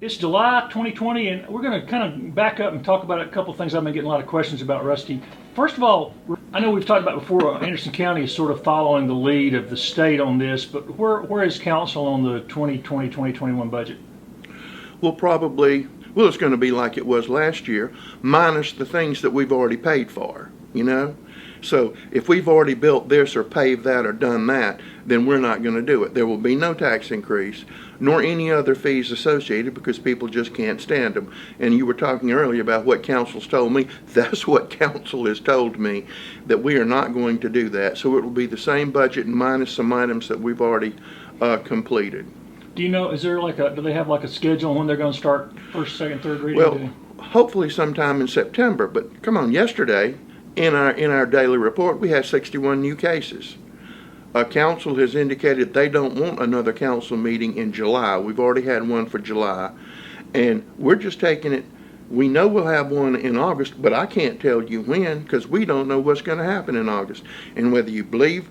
It's July 2020, and we're going to kind of back up and talk about a couple of things I've been getting a lot of questions about, Rusty. First of all, I know we've talked about before, Anderson County is sort of following the lead of the state on this, but where is council on the 2020-2021 budget? Well, it's going to be like it was last year, minus the things that we've already paid for, you know? So if we've already built this or paved that or done that, then we're not going to do it. There will be no tax increase, nor any other fees associated, because people just can't stand them. And you were talking earlier about what council's told me. That's what council has told me, that we are not going to do that. So it will be the same budget minus some items that we've already completed. Do you know, do they have like a schedule on when they're going to start first, second, third reading? Well, hopefully sometime in September, but come on, yesterday, in our daily report, we had 61 new cases. Council has indicated they don't want another council meeting in July. We've already had one for July, and we're just taking it. We know we'll have one in August, but I can't tell you when, because we don't know what's going to happen in August. And whether you believe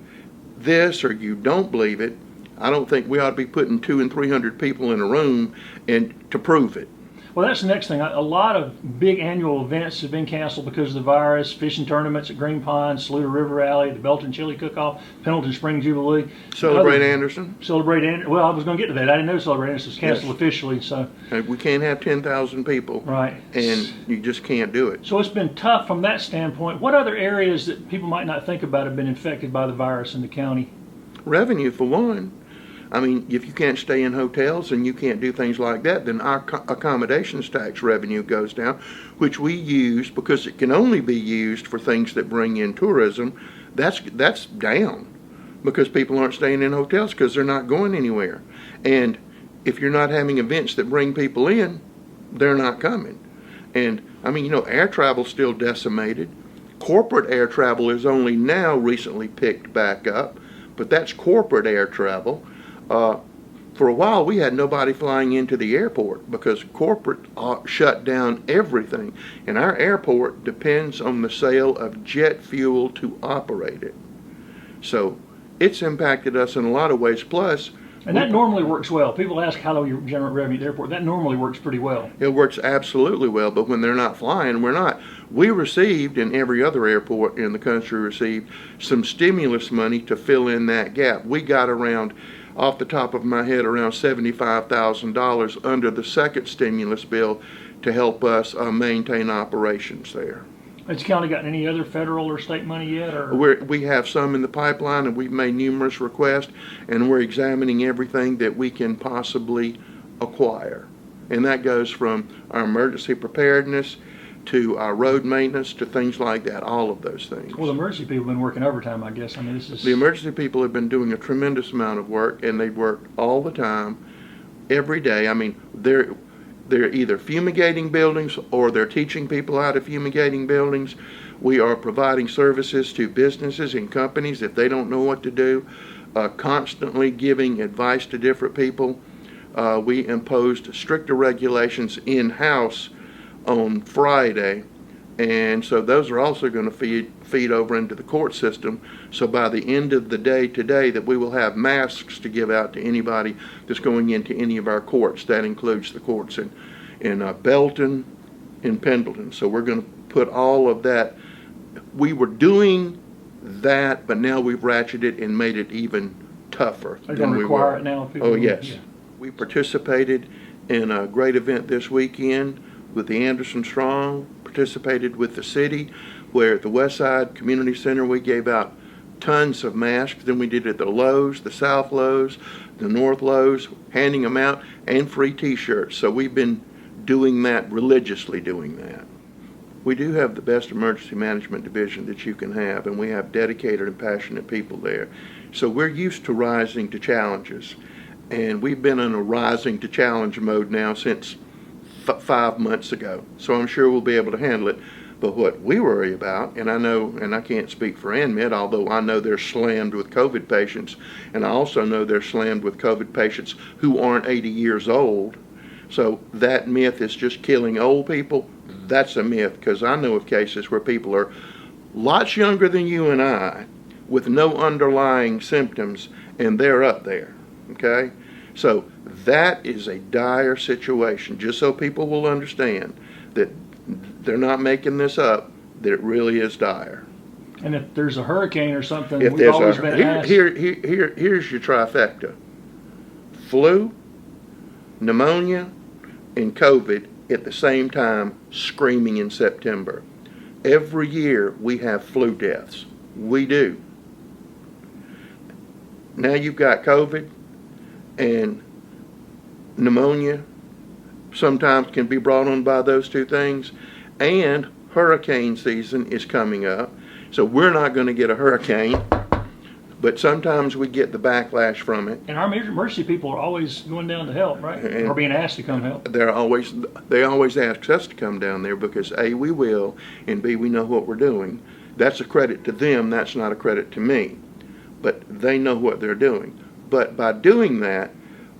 this or you don't believe it, I don't think we ought to be putting 200 and 300 people in a room and to prove it. Well, that's the next thing. A lot of big annual events have been canceled because of the virus. Fishing tournaments at Green Pond, Saluda River Rally, the Belton Chili Cook-Off, Pendleton Spring Jubilee. Celebrate Anderson. Well, I was going to get to that. I didn't know Celebrate Anderson was canceled officially. So we can't have 10,000 people. Right. And you just can't do it. So it's been tough from that standpoint. What other areas that people might not think about have been infected by the virus in the county? Revenue, for one. I mean, if you can't stay in hotels and you can't do things like that, then our accommodations tax revenue goes down, which we use because it can only be used for things that bring in tourism. That's down because people aren't staying in hotels because they're not going anywhere. And if you're not having events that bring people in, they're not coming. And I mean, air travel's still decimated. Corporate air travel is only now recently picked back up, but that's corporate air travel. For a while, we had nobody flying into the airport because corporate shut down everything. And our airport depends on the sale of jet fuel to operate it. So it's impacted us in a lot of ways. Plus, and that normally works well. People ask how do you generate revenue at the airport. That normally works pretty well. It works absolutely well, but when they're not flying, we're not. We received, and every other airport in the country received, some stimulus money to fill in that gap. We got around, off the top of my head, around $75,000 under the second stimulus bill to help us maintain operations there. Has the county gotten any other federal or state money yet? Or? We have some in the pipeline, and we've made numerous requests, and we're examining everything that we can possibly acquire. And that goes from our emergency preparedness to our road maintenance to things like that, all of those things. Well, the emergency people have been working overtime, I guess. I mean, The emergency people have been doing a tremendous amount of work, and they work all the time, every day. I mean, they're either fumigating buildings or they're teaching people how to fumigating buildings. We are providing services to businesses and companies if they don't know what to do, constantly giving advice to different people. We imposed stricter regulations in-house on Friday, and so those are also going to feed over into the court system. So by the end of the day today, that we will have masks to give out to anybody that's going into any of our courts. That includes the courts in Belton, in Pendleton. So we're going to put all of that. We were doing that, but now we've ratcheted it and made it even tougher. They're going to require it now? Oh, yes. Yeah. We participated in a great event this weekend with the Anderson Strong, participated with the city, where at the West Side Community Center we gave out tons of masks. Then we did it at the Lowe's, the South Lowe's, the North Lowe's, handing them out, and free t-shirts. So we've been doing that, religiously doing that. We do have the best emergency management division that you can have, and we have dedicated and passionate people there. So we're used to rising to challenges, and we've been in a rising to challenge mode now since 5 months ago. So I'm sure we'll be able to handle it. But what we worry about, and I know, and I can't speak for ANMED, although I know they're slammed with COVID patients, and I also know they're slammed with COVID patients who aren't 80 years old. So that myth is just killing old people. That's a myth, because I know of cases where people are lots younger than you and I with no underlying symptoms, and they're up there, okay? So that is a dire situation, just so people will understand that they're not making this up, that it really is dire. And if there's a hurricane or something, If we've there's always been asked. here's your trifecta: flu, pneumonia, and COVID at the same time, screaming in September. Every year we have flu deaths. We do. Now you've got COVID and pneumonia, sometimes can be brought on by those two things, and hurricane season is coming up. So we're not going to get a hurricane, but sometimes we get the backlash from it. And our emergency people are always going down to help, right? Or being asked to come help. They always ask us to come down there because A, we will, and B, we know what we're doing. That's a credit to them, that's not a credit to me. But they know what they're doing. But by doing that,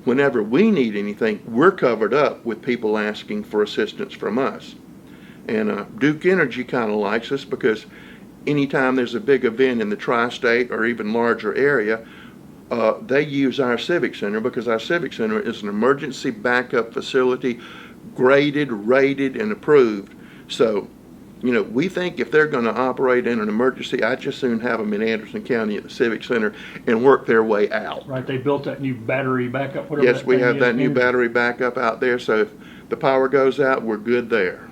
whenever we need anything, we're covered up with people asking for assistance from us. And Duke Energy kind of likes us because anytime there's a big event in the tri-state or even larger area, they use our Civic Center because our Civic Center is an emergency backup facility, graded, rated, and approved. So, we think if they're going to operate in an emergency, I'd just soon have them in Anderson County at the Civic Center and work their way out. Right, they built that new battery backup, whatever. Yes, we have that new battery backup out there, so if the power goes out, we're good there.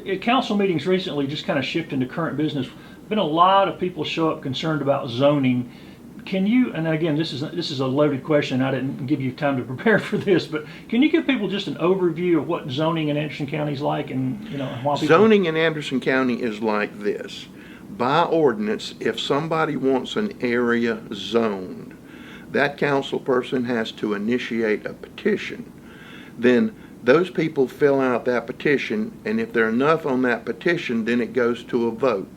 At council meetings recently, just kind of shifting to current business, been a lot of people show up concerned about zoning. Can you, and again, this is a loaded question, I didn't give you time to prepare for this, but can you give people just an overview of what zoning in Anderson County is like, and why people... Zoning in Anderson County is like this. By ordinance, if somebody wants an area zoned, that council person has to initiate a petition. Then those people fill out that petition, and if there are enough on that petition, then it goes to a vote.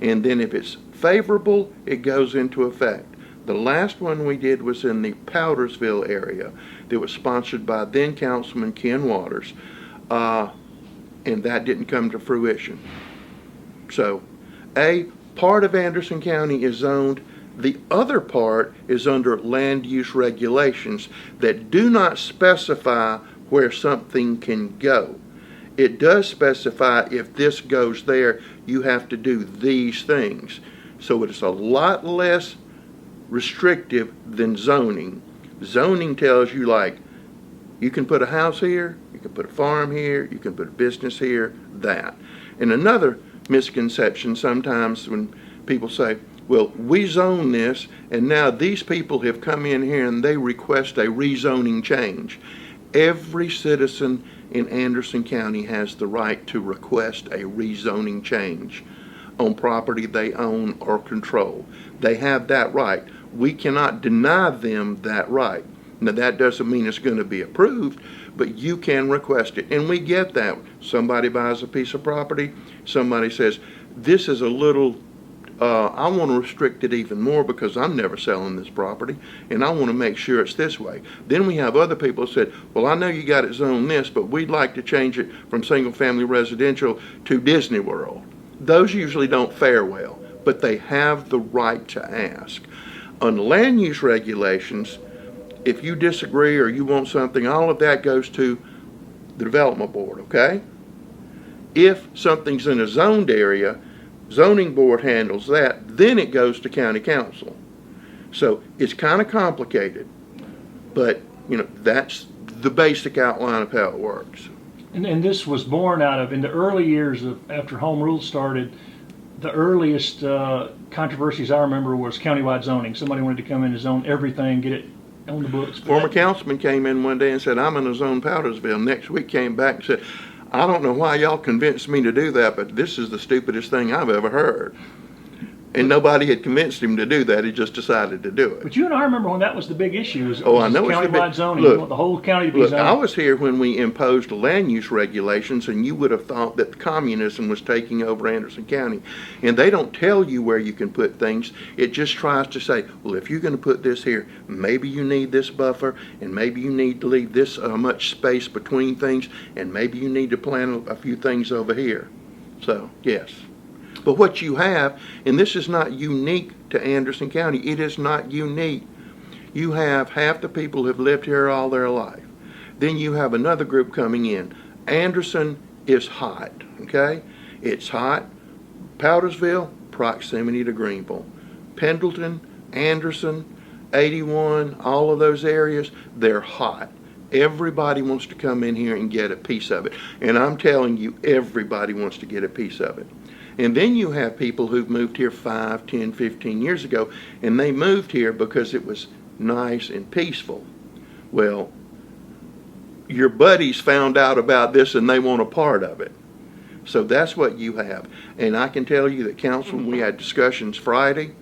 And then if it's favorable, it goes into effect. The last one we did was in the Powdersville area that was sponsored by then Councilman Ken Waters, and that didn't come to fruition. So, a part of Anderson County is zoned. The other part is under land use regulations that do not specify where something can go. It does specify if this goes there, you have to do these things. So it's a lot less restrictive than zoning. Zoning tells you, like, you can put a house here, you can put a farm here, you can put a business here, that. And another misconception sometimes when people say, well, we zone this, and now these people have come in here and they request a rezoning change. Every citizen in Anderson County has the right to request a rezoning change on property they own or control. They have that right. We cannot deny them that right. Now, that doesn't mean it's going to be approved, but you can request it. And we get that. Somebody buys a piece of property, somebody says, this is a little, I want to restrict it even more because I'm never selling this property, and I want to make sure it's this way. Then we have other people who said, well, I know you got it zoned this, but we'd like to change it from single-family residential to Disney World. Those usually don't fare well, but they have the right to ask. On land use regulations, if you disagree or you want something, all of that goes to the development board, okay? If something's in a zoned area, zoning board handles that, then it goes to county council. So it's kind of complicated, but that's the basic outline of how it works. And this was born out of, in the early years of after home rule started, the earliest controversies I remember was countywide zoning. Somebody wanted to come in and zone everything, get it on the books. Former councilman came in one day and said, I'm in a zone Powdersville. Next week came back and said, I don't know why y'all convinced me to do that, but this is the stupidest thing I've ever heard. And nobody had convinced him to do that. He just decided to do it. But you and I remember when that was the big issue. I know it's the countywide big zoning. Look, you want the whole county to be zoned. I was here when we imposed land use regulations, and you would have thought that communism was taking over Anderson County. And they don't tell you where you can put things. It just tries to say, well, if you're going to put this here, maybe you need this buffer, and maybe you need to leave this much space between things, and maybe you need to plant a few things over here. So, yes. But what you have, and this is not unique to Anderson County, it is not unique. You have half the people who've lived here all their life. Then you have another group coming in. Anderson is hot, okay? It's hot. Powdersville, proximity to Greenville. Pendleton, Anderson, 81, all of those areas, they're hot. Everybody wants to come in here and get a piece of it. And I'm telling you, everybody wants to get a piece of it. And then you have people who've moved here 5, 10, 15 years ago, and they moved here because it was nice and peaceful. Well, your buddies found out about this and they want a part of it. So that's what you have. And I can tell you that council, we had discussions Friday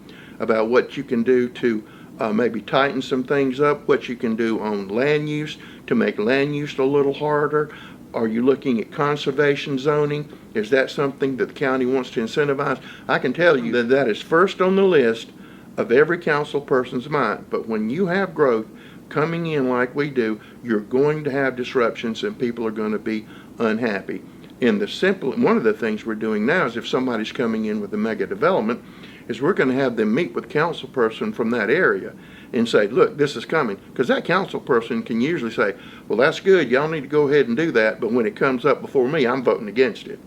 about what you can do to maybe tighten some things up, what you can do on land use to make land use a little harder. Are you looking at conservation zoning? Is that something that the county wants to incentivize? I can tell you that that is first on the list of every council person's mind. But when you have growth coming in like we do, you're going to have disruptions and people are going to be unhappy. And one of the things we're doing now is if somebody's coming in with a mega development, is we're going to have them meet with a council person from that area and say, look, this is coming. Because that council person can usually say, well, that's good, y'all need to go ahead and do that, but when it comes up before me, I'm voting against it.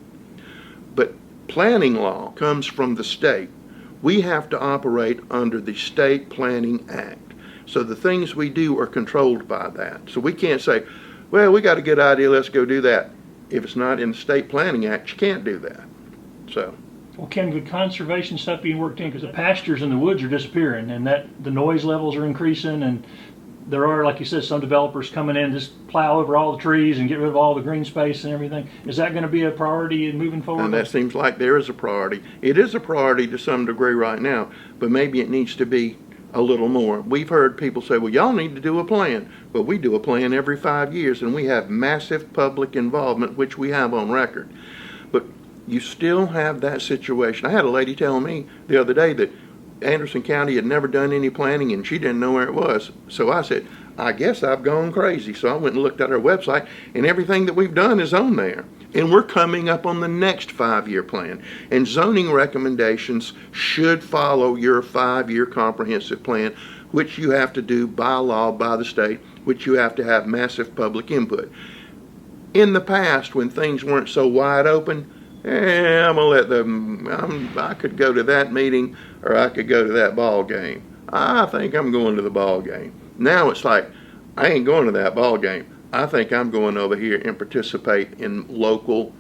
But planning law comes from the state. We have to operate under the State Planning Act. So the things we do are controlled by that. So we can't say, well, we got a good idea, let's go do that. If it's not in the State Planning Act, you can't do that. So. Well, can the conservation stuff be worked in? Because the pastures and the woods are disappearing, and that the noise levels are increasing, and there are, like you said, some developers coming in just plow over all the trees and get rid of all the green space and everything. Is that going to be a priority in moving forward? And that seems like there is a priority. It is a priority to some degree right now, but maybe it needs to be a little more. We've heard people say, well, y'all need to do a plan. Well, we do a plan every 5 years, and we have massive public involvement, which we have on record. But you still have that situation. I had a lady tell me the other day that Anderson County had never done any planning and she didn't know where it was. So I said, I guess I've gone crazy. So I went and looked at our website and everything that we've done is on there. And we're coming up on the next 5-year plan. And zoning recommendations should follow your 5-year comprehensive plan, which you have to do by law, by the state, which you have to have massive public input. In the past, when things weren't so wide open, I'm gonna let them. I could go to that meeting, or I could go to that ball game. I think I'm going to the ball game. Now it's like, I ain't going to that ball game. I think I'm going over here and participate in local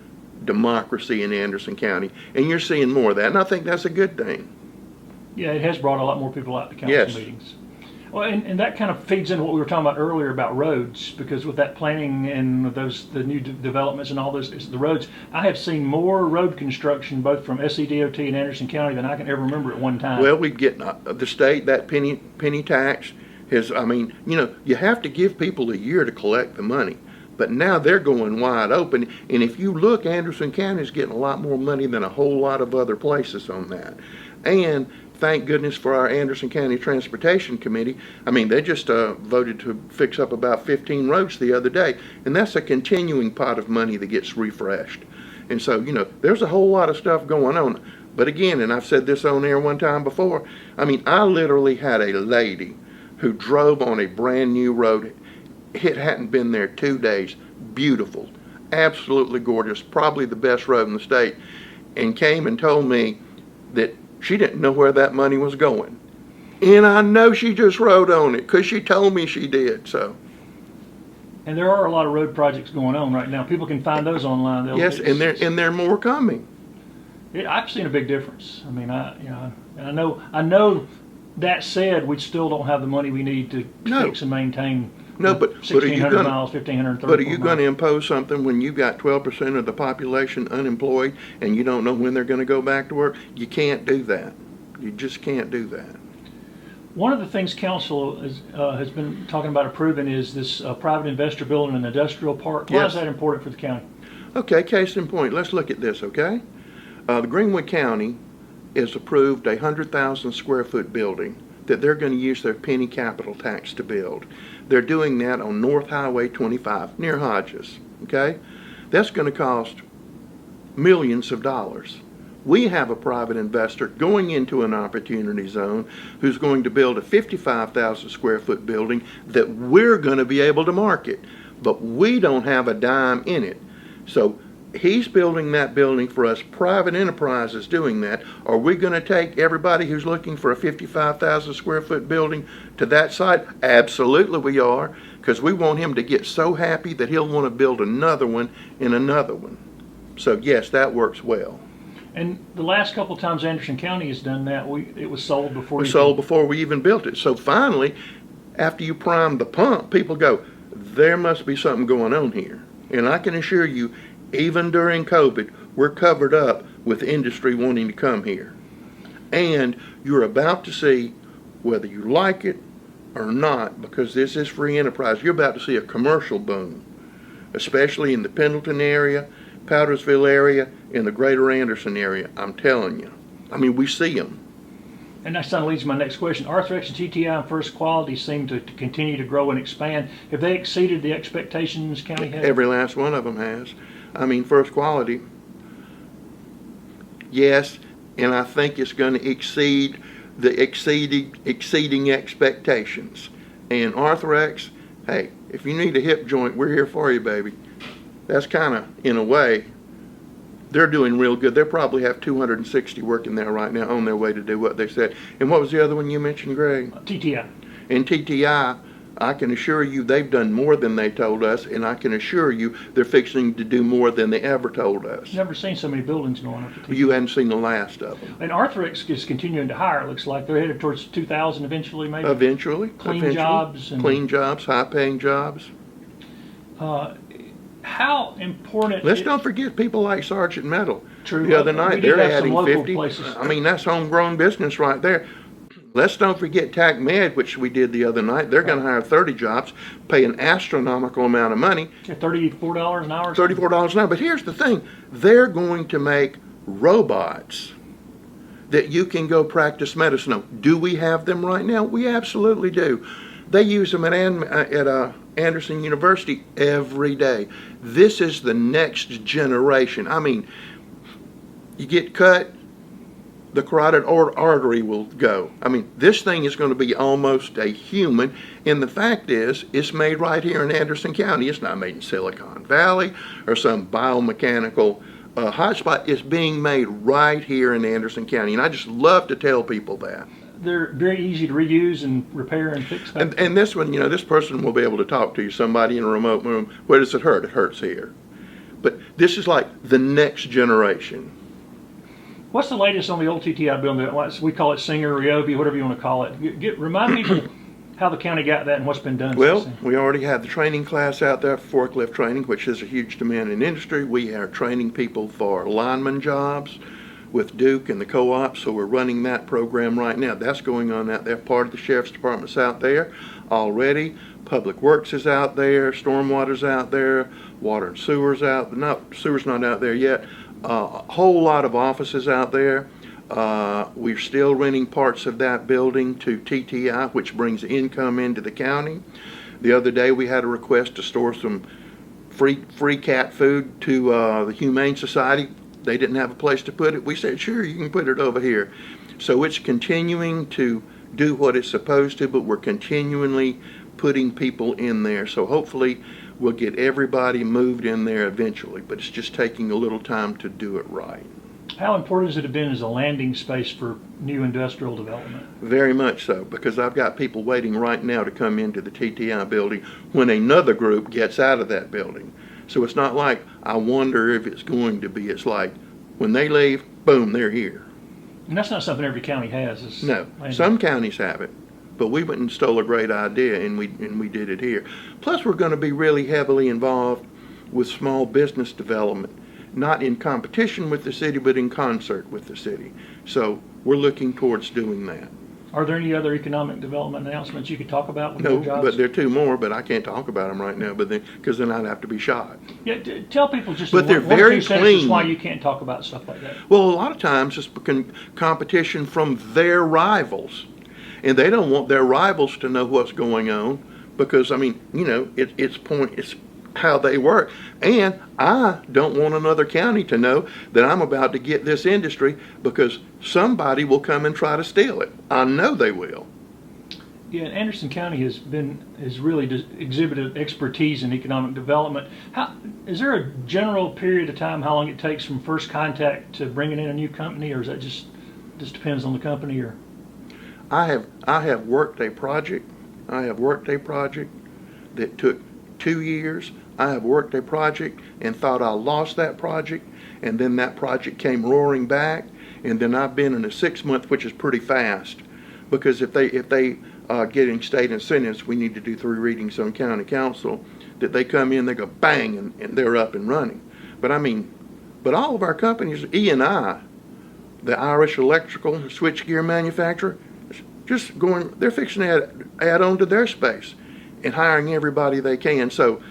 democracy in Anderson County, and you're seeing more of that, and I think that's a good thing. Yeah, it has brought a lot more people out to council meetings. Well, and that kind of feeds into what we were talking about earlier about roads, because with that planning and with the new developments and all those, the roads, I have seen more road construction both from SCDOT and Anderson County than I can ever remember at one time. Well, we get the state, that penny tax is, I mean, you have to give people a year to collect the money. But now they're going wide open, and if you look, Anderson County is getting a lot more money than a whole lot of other places on that. And thank goodness for our Anderson County Transportation Committee. I mean, they just voted to fix up about 15 roads the other day, and that's a continuing pot of money that gets refreshed. And so, there's a whole lot of stuff going on. But again, and I've said this on air one time before, I mean, I literally had a lady who drove on a brand new road. It hadn't been there 2 days. Beautiful, absolutely gorgeous, probably the best road in the state, and came and told me that she didn't know where that money was going. And I know she just rode on it because she told me she did. So. And there are a lot of road projects going on right now. People can find those online. Yes, and there are more coming. I've seen a big difference. I mean, I know. That said, we still don't have the money we need to fix and maintain. No, but 1,600 miles, 1,530. But are you going to impose something when you've got 12% of the population unemployed and you don't know when they're going to go back to work? You can't do that. You just can't do that. One of the things council has been talking about approving is this private investor building an industrial park. Why is that important for the county? Okay, case in point. Let's look at this, okay? The Greenwood County has approved a 100,000 square foot building that they're going to use their penny capital tax to build. They're doing that on North Highway 25 near Hodges, okay? That's going to cost millions of dollars. We have a private investor going into an opportunity zone who's going to build a 55,000 square foot building that we're going to be able to market, but we don't have a dime in it. So he's building that building for us. Private enterprise is doing that. Are we going to take everybody who's looking for a 55,000 square foot building to that site? Absolutely we are, because we want him to get so happy that he'll want to build another one and another one. So yes, that works well. And the last couple of times Anderson County has done that, it was sold before. Before we even built it. So finally, after you prime the pump, people go, there must be something going on here. And I can assure you, even during COVID, we're covered up with industry wanting to come here. And you're about to see, whether you like it or not, because this is free enterprise, you're about to see a commercial boom, especially in the Pendleton area, Powdersville area, in the greater Anderson area. I'm telling you. I mean, we see them. And that kind of leads to my next question. Arthrex and TTI and First Quality seem to continue to grow and expand. Have they exceeded the expectations county had? Every last one of them has. I mean, First Quality, yes, and I think it's going to exceed the exceeding expectations. And Arthrex, hey, if you need a hip joint, we're here for you, baby. That's kind of, in a way, they're doing real good. They probably have 260 working there right now on their way to do what they said. And what was the other one you mentioned, Greg? TTI. And TTI, I can assure you they've done more than they told us, and I can assure you they're fixing to do more than they ever told us. Never seen so many buildings going up at TTI. You hadn't seen the last of them. And Arthrex is continuing to hire, it looks like. They're headed towards 2,000 eventually, maybe? Eventually. Jobs. Clean jobs, high-paying jobs. How important... Let's don't forget people like Sergeant Metal. True. The other night, they're adding 50. Places. I mean, that's homegrown business right there. Let's don't forget TACMed, which we did the other night. They're going to hire 30 jobs, pay an astronomical amount of money. $34 an hour? $34 an hour. But here's the thing. They're going to make robots that you can go practice medicine on. Do we have them right now? We absolutely do. They use them at Anderson University every day. This is the next generation. I mean, you get cut, the carotid artery will go. I mean, this thing is going to be almost a human, and the fact is, it's made right here in Anderson County. It's not made in Silicon Valley or some biomechanical hotspot. It's being made right here in Anderson County, and I just love to tell people that. They're very easy to reuse and repair and fix. And this one, this person will be able to talk to you, somebody in a remote room. Where does it hurt? It hurts here. But this is like the next generation. What's the latest on the old TTI building? We call it Singer, Ryobi, whatever you want to call it. Remind people how the county got that and what's been done. Well, we already have the training class out there for forklift training, which is a huge demand in industry. We are training people for lineman jobs with Duke and the co-op, so we're running that program right now. That's going on out there. Part of the Sheriff's Department's out there already. Public Works is out there. Stormwater's out there. Water and Sewer's out. Sewer's not out there yet. A whole lot of offices out there. We're still renting parts of that building to TTI, which brings income into the county. The other day we had a request to store some free cat food to the Humane Society. They didn't have a place to put it. We said, sure, you can put it over here. So it's continuing to do what it's supposed to, but we're continually putting people in there. So hopefully we'll get everybody moved in there eventually, but it's just taking a little time to do it right. How important has it been as a landing space for new industrial development? Very much so, because I've got people waiting right now to come into the TTI building when another group gets out of that building. So it's not like I wonder if it's going to be. It's like when they leave, boom, they're here. And that's not something every county has. No, some counties have it, but we went and stole a great idea and we did it here. Plus, we're going to be really heavily involved with small business development, not in competition with the city, but in concert with the city. So we're looking towards doing that. Are there any other economic development announcements you could talk about? With no, jobs? But there are two more, but I can't talk about them right now, because then I'd have to be shot. Yeah, tell people just but they're one very or two sentences clean. Why you can't talk about stuff like that. Well, a lot of times it's competition from their rivals, and they don't want their rivals to know what's going on, because I mean, it's how they work. And I don't want another county to know that I'm about to get this industry, because somebody will come and try to steal it. I know they will. Yeah, and Anderson County has really exhibited expertise in economic development. Is there a general period of time how long it takes from first contact to bringing in a new company, or is that just depends on the company? Or I have worked a project. I have worked a project that took 2 years. I have worked a project and thought I lost that project, and then that project came roaring back, and then I've been in a 6-month, which is pretty fast, because if they getting state incentives, we need to do 3 readings on county council, that they come in, they go bang, and they're up and running. But I mean, but all of our companies, E&I, the Irish electrical switchgear manufacturer, just going, they're fixing to add on to their space and hiring everybody they can. So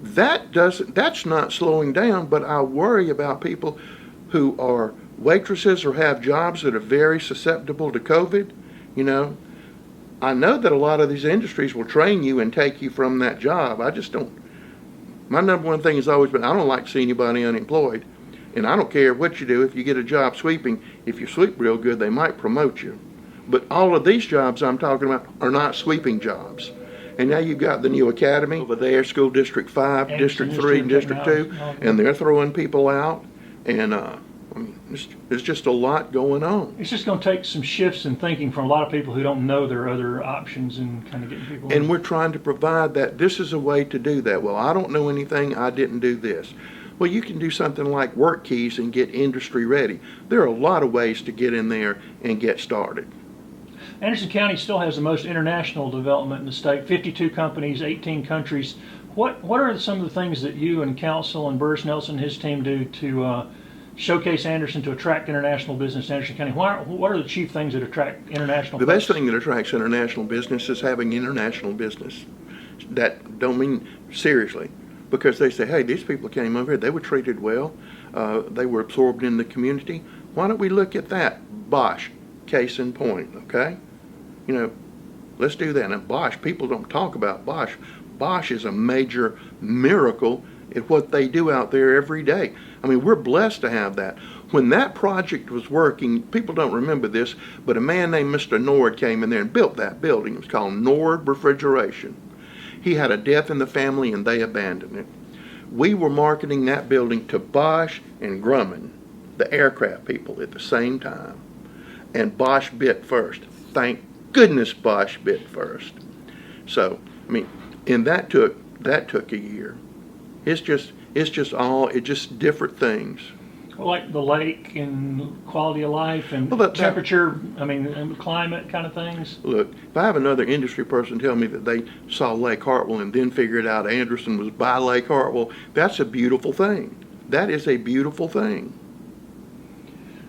that's not slowing down, but I worry about people who are waitresses or have jobs that are very susceptible to COVID. You know, I know that a lot of these industries will train you and take you from that job. I just don't. My number one thing has always been, I don't like to see anybody unemployed. And I don't care what you do. If you get a job sweeping, if you sweep real good, they might promote you. But all of these jobs I'm talking about are not sweeping jobs. And now you've got the new academy over there, School District 5, District 3, and District 2, and they're throwing people out. And I mean, there's just a lot going on. It's just going to take some shifts in thinking from a lot of people who don't know there are other options, and kind of getting people. And we're trying to provide that. This is a way to do that. Well, I don't know anything. I didn't do this. Well, you can do something like work keys and get industry ready. There are a lot of ways to get in there and get started. Anderson County still has the most international development in the state, 52 companies, 18 countries. What are some of the things that you and council and Burris Nelson and his team do to showcase Anderson, to attract international business in Anderson County? What are the chief things that attract international The business? best thing that attracts international business is having international business. That don't mean seriously, because they say, hey, these people came over here, they were treated well, they were absorbed in the community. Why don't we look at that? Bosch, case in point, okay? You know, let's do that. And Bosch, people don't talk about Bosch. Bosch is a major miracle at what they do out there every day. I mean, we're blessed to have that. When that project was working, people don't remember this, but a man named Mr. Nord came in there and built that building. It was called Nord Refrigeration. He had a death in the family and they abandoned it. We were marketing that building to Bosch and Grumman, the aircraft people, at the same time. And Bosch bit first. Thank goodness Bosch bit first. So, I mean, and that took a year. It's just different things. Like the lake and quality of life and temperature, and climate kind of things. Look, if I have another industry person tell me that they saw Lake Hartwell and then figured out Anderson was by Lake Hartwell, that's a beautiful thing. That is a beautiful thing.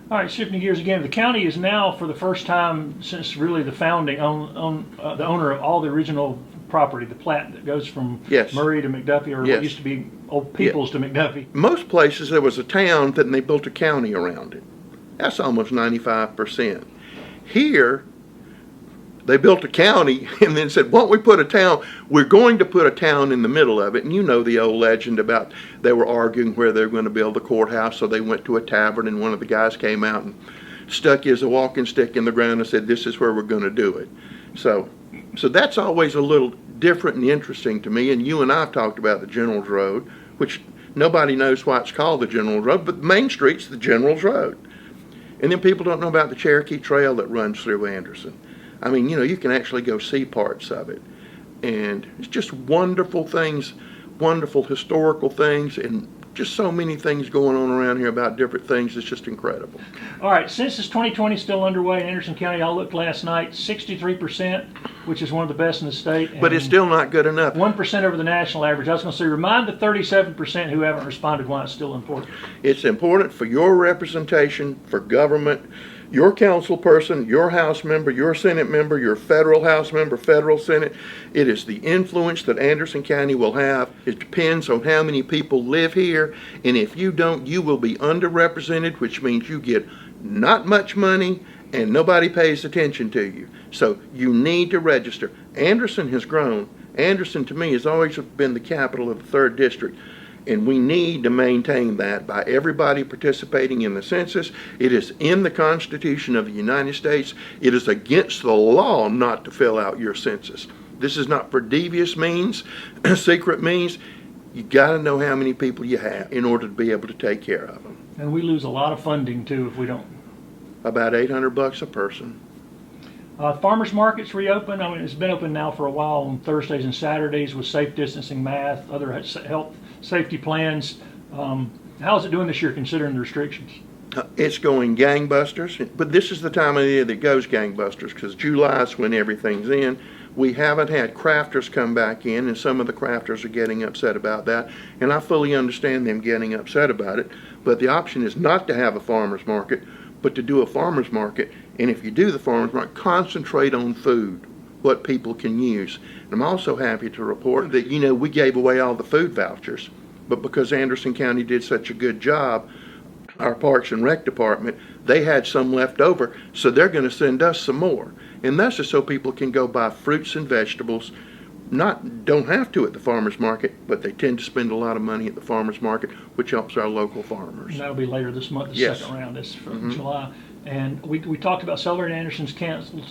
All right, shifting gears again, the county is now, for the first time since really the founding, the owner of all the original property, the plat that goes from Murray to McDuffie, or what used to be Old Peoples to McDuffie. Most places there was a town, then they built a county around it. That's almost 95%. Here, they built a county and then said, why don't we put a town? We're going to put a town in the middle of it. And you know the old legend about they were arguing where they were going to build the courthouse, so they went to a tavern and one of the guys came out and stuck his walking stick in the ground and said, this is where we're going to do it. So that's always a little different and interesting to me. And you and I have talked about the General's Road, which nobody knows why it's called the General's Road, but Main Street's the General's Road. And then people don't know about the Cherokee Trail that runs through Anderson. I mean, you know, you can actually go see parts of it. And it's just wonderful things, wonderful historical things, and just so many things going on around here about different things. It's just incredible. All right, Census 2020 is still underway in Anderson County. I looked last night, 63%, which is one of the best in the state. But it's still not good enough. 1% over the national average. I was going to say, remind the 37% who haven't responded why it's still important. It's important for your representation, for government, your council person, your House member, your Senate member, your federal House member, federal Senate. It is the influence that Anderson County will have. It depends on how many people live here, and if you don't, you will be underrepresented, which means you get not much money and nobody pays attention to you. So you need to register. Anderson has grown, Anderson, to me, has always been the capital of the 3rd District. And we need to maintain that by everybody participating in the census. It is in the Constitution of the United States. It is against the law not to fill out your census. This is not for devious means, secret means. You got to know how many people you have in order to be able to take care of them. And we lose a lot of funding too if we don't. About $800 a person. Farmers markets reopened. I mean, it's been open now for a while on Thursdays and Saturdays with safe distancing, math, other health safety plans. How's it doing this year considering the restrictions? It's going gangbusters, but this is the time of the year that goes gangbusters because July is when everything's in. We haven't had crafters come back in, and some of the crafters are getting upset about that, and I fully understand them getting upset about it, but the option is not to have a farmer's market, but to do a farmer's market, and if you do the farmer's market, concentrate on food, what people can use. And I'm also happy to report that, we gave away all the food vouchers, but because Anderson County did such a good job, our Parks and Rec Department, they had some left over, so they're going to send us some more. And that's just so people can go buy fruits and vegetables. Don't have to at the farmer's market, but they tend to spend a lot of money at the farmer's market, which helps our local farmers. And that'll be later this month, the Yes. second round is from July. And we talked about Celebrate Anderson's canceled,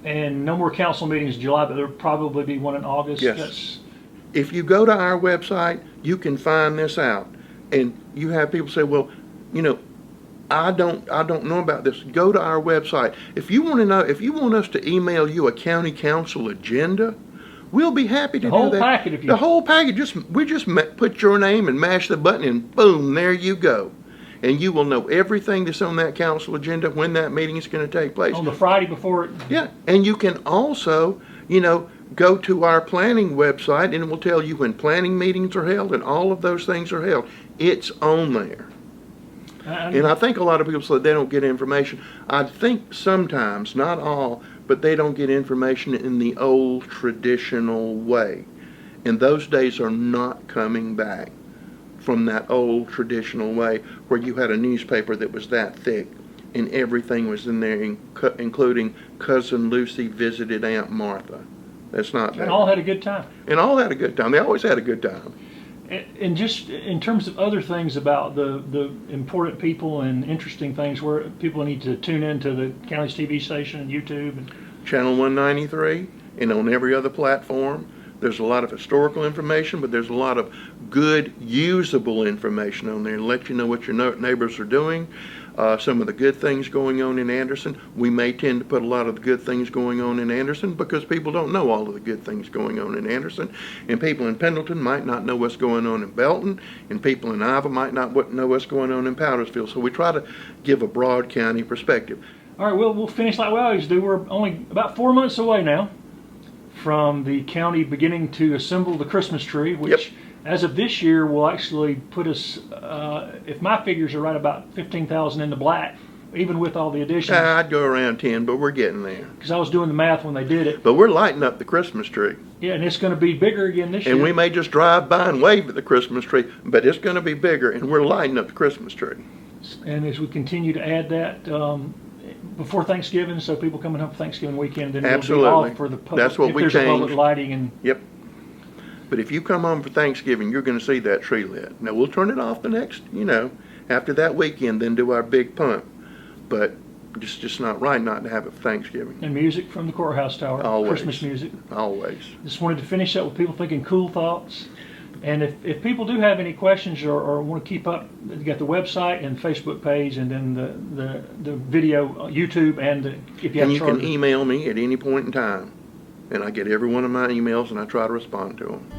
and no more council meetings in July, but there'll probably be one in August. Yes. If you go to our website, you can find this out. And you have people say, well, I don't know about this. Go to our website. If you want to know, if you want us to email you a county council agenda, we'll be happy to do that. The whole packet, if you. The whole packet. We just put your name and mash the button, and boom, there you go. And you will know everything that's on that council agenda when that meeting is going to take place. On the Friday before it. Yeah, and you can also, go to our planning website, and it will tell you when planning meetings are held and all of those things are held. It's on there. And I think a lot of people say they don't get information. I think sometimes, not all, but they don't get information in the old traditional way. And those days are not coming back from that old traditional way where you had a newspaper that was that thick and everything was in there, including Cousin Lucy visited Aunt Martha. That's not there. And all had a good time. And all had a good time. They always had a good time. And just in terms of other things about the important people and interesting things where people need to tune into the county's TV station and YouTube. And Channel 193 and on every other platform. There's a lot of historical information, but there's a lot of good, usable information on there to let you know what your neighbors are doing, some of the good things going on in Anderson. We may tend to put a lot of the good things going on in Anderson because people don't know all of the good things going on in Anderson. And people in Pendleton might not know what's going on in Belton, and people in Ivor might not know what's going on in Powdersville. So we try to give a broad county perspective. All right, we'll finish like we always do. We're only about 4 months away now from the county beginning to assemble the Christmas tree, which as of this year will actually put us, if my figures are right, about 15,000 in the black, even with all the additions. I'd go around 10, but we're getting there. Because I was doing the math when they did it. But we're lighting up the Christmas tree. Yeah, and it's going to be bigger again this year. And we may just drive by and wave at the Christmas tree, but it's going to be bigger, and we're lighting up the Christmas tree. And as we continue to add that, before Thanksgiving, so people coming home for Thanksgiving weekend, then Absolutely. It'll be off for the public. That's what we if there's changed. public lighting and. Yep. But if you come home for Thanksgiving, you're going to see that tree lit. Now we'll turn it off the next, after that weekend, then do our big pump. But it's just not right not to have it for Thanksgiving. And music from the courthouse tower. Always. Christmas music. Always. Just wanted to finish up with people thinking cool thoughts. And if people do have any questions or want to keep up, you got the website and Facebook page, and then the video, YouTube, and if you have And you can email me at any point in time. And I get every one of my emails and I try to respond to them.